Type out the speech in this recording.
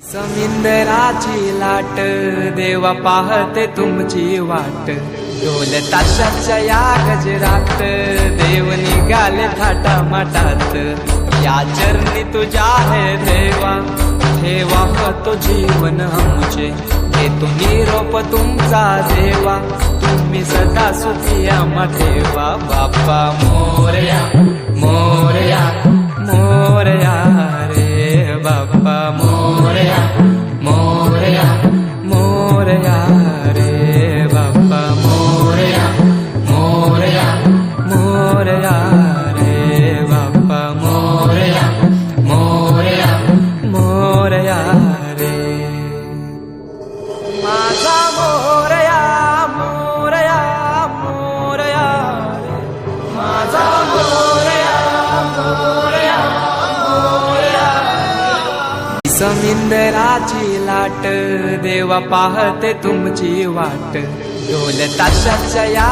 समिंदराची लाट देवा पाहते तुमची वाट, ढोल ताशाच्या या गजरात देव निघाले थाटा माटात। या चरणी तुझ्या है देवा ठेवा तो जीवन आमचे, घेतो निरोप तुमचा देवा तुम्ही सदा सुखी आम्हा ठेवा। बाप्पा मोरया मोरया मोरया रे बाप्पा मोरया मोरया मोरया रे बाप्पा मोरया मोरया मोरया रे बाप्पा मोरया मोरया मोरया रे माझा मोरया मोरया मोरया रे माझा मोरया मोरया मोरया। समिंदराची लाट देवा पाहते तुमची वाट, ढोल ताशाच्या या